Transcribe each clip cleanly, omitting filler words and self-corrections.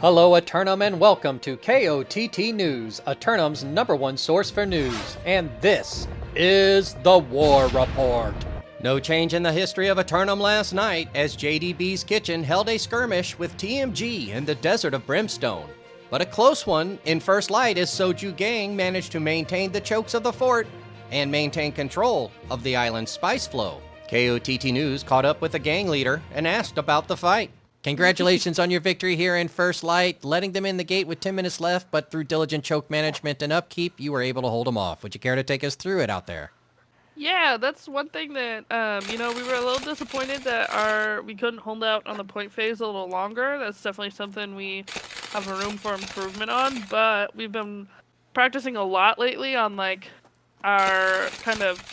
Hello Eternum and welcome to KOTT News, Eternum's #1 source for news, and this is the War Report. No change in the history of Eternum last night as JDB's Kitchen held a skirmish with TMG in the Desert of Brimstone. But a close one in First Light as Soju Gang managed to maintain the chokes of the fort and maintain control of the island's spice flow. KOTT News caught up with the gang leader and asked about the fight. Congratulations on your victory here in First Light, letting them in the gate with 10 minutes left, but through diligent choke management and upkeep, you were able to hold them off. Would you care to take us through it out there? Yeah, that's one thing that, we were a little disappointed that we couldn't hold out on the point phase a little longer. That's definitely something we have room for improvement on, but we've been practicing a lot lately on, our kind of,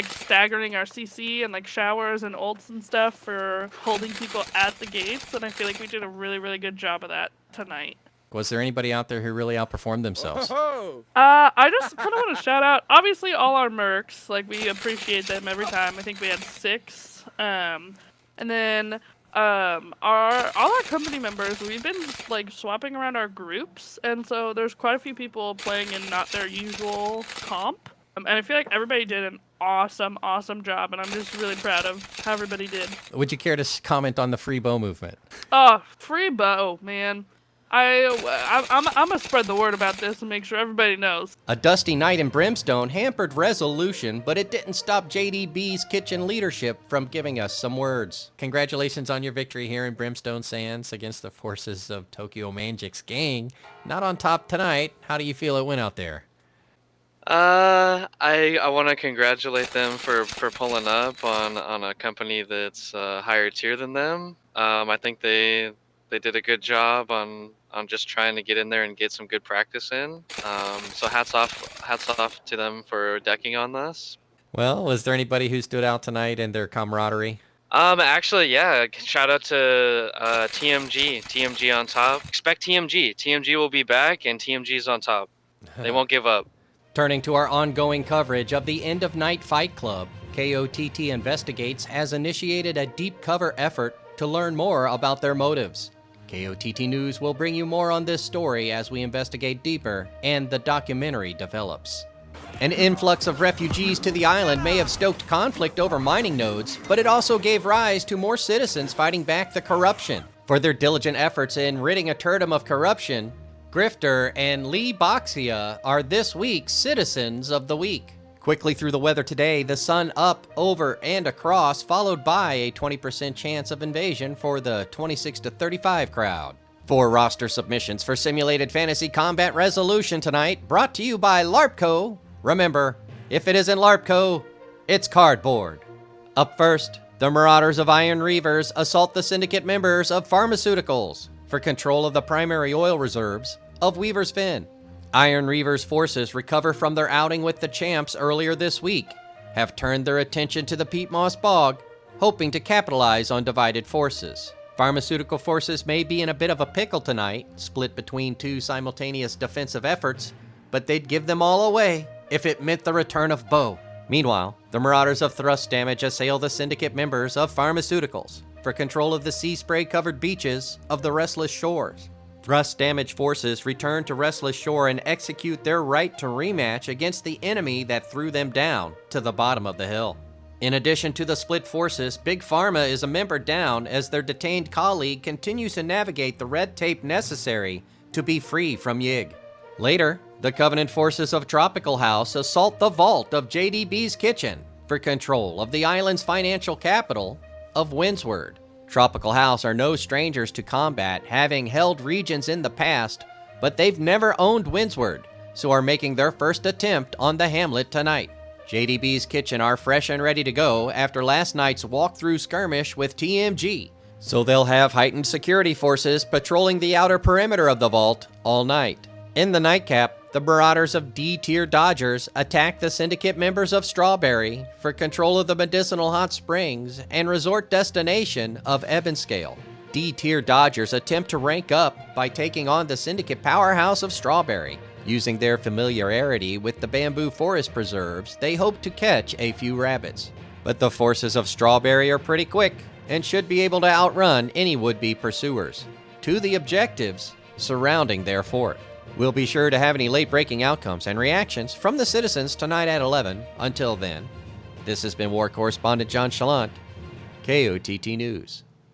staggering our CC and, showers and ults and stuff for holding people at the gates, and I feel like we did a really, really good job of that tonight. Was there anybody out there who really outperformed themselves? I just kind of want to shout out, obviously, all our mercs. We appreciate them every time. I think we had 6. And then all our company members, we've been, swapping around our groups. And so there's quite a few people playing in not their usual comp. And I feel like everybody did an awesome, awesome job. And I'm just really proud of how everybody did. Would you care to comment on the free bow movement? Oh, free bow, man. I'm gonna spread the word about this and make sure everybody knows. A dusty night in Brimstone hampered resolution, but it didn't stop JDB's Kitchen leadership from giving us some words. Congratulations on your victory here in Brimstone Sands against the forces of Tokyo Manjik's gang. Not on top tonight. How do you feel it went out there? I want to congratulate them for pulling up on a company that's higher tier than them. I think they did a good job on just trying to get in there and get some good practice in. So hats off to them for decking on this. Well, was there anybody who stood out tonight in their camaraderie? Actually, yeah. Shout out to TMG on top. Expect TMG. TMG will be back, and TMG's on top. They won't give up. Turning to our ongoing coverage of the End of Night Fight Club, KOTT Investigates has initiated a deep cover effort to learn more about their motives. KOTT News will bring you more on this story as we investigate deeper and the documentary develops. An influx of refugees to the island may have stoked conflict over mining nodes, but it also gave rise to more citizens fighting back the corruption. For their diligent efforts in ridding Eternum of corruption, Grifter and Lee Boxia are this week's Citizens of the Week. Quickly through the weather today, the sun up, over, and across, followed by a 20% chance of invasion for the 26 to 35 crowd. 4 roster submissions for Simulated Fantasy Combat Resolution tonight, brought to you by LARPco. Remember, if it isn't LARPco, it's cardboard. Up first, the Marauders of Iron Reavers assault the syndicate members of Pharmaceuticals for control of the primary oil reserves of Weaver's Fen. Iron Reaver's forces recover from their outing with the champs earlier this week, have turned their attention to the Peat Moss Bog, hoping to capitalize on divided forces. Pharmaceutical forces may be in a bit of a pickle tonight, split between 2 simultaneous defensive efforts, but they'd give them all away if it meant the return of Bo. Meanwhile, the Marauders of Thrust Damage assail the syndicate members of Pharmaceuticals for control of the sea spray-covered beaches of the Restless Shores. Thrust Damage forces return to Restless Shore and execute their right to rematch against the enemy that threw them down to the bottom of the hill. In addition to the split forces, Big Pharma is a member down as their detained colleague continues to navigate the red tape necessary to be free from Yig. Later, the Covenant forces of Tropical House assault the vault of JDB's Kitchen for control of the island's financial capital of Windsward. Tropical House are no strangers to combat, having held regions in the past, but they've never owned Windsward, so are making their first attempt on the hamlet tonight. JDB's Kitchen are fresh and ready to go after last night's walkthrough skirmish with TMG, so they'll have heightened security forces patrolling the outer perimeter of the vault all night. In the nightcap, the Marauders of D-Tier Dodgers attack the syndicate members of Strawberry for control of the medicinal hot springs and resort destination of Ebonscale. D-Tier Dodgers attempt to rank up by taking on the syndicate powerhouse of Strawberry. Using their familiarity with the bamboo forest preserves, they hope to catch a few rabbits. But the forces of Strawberry are pretty quick and should be able to outrun any would-be pursuers. To the objectives, surrounding their fort. We'll be sure to have any late-breaking outcomes and reactions from the citizens tonight at 11. Until then, this has been War Correspondent JChalant, KOTT News.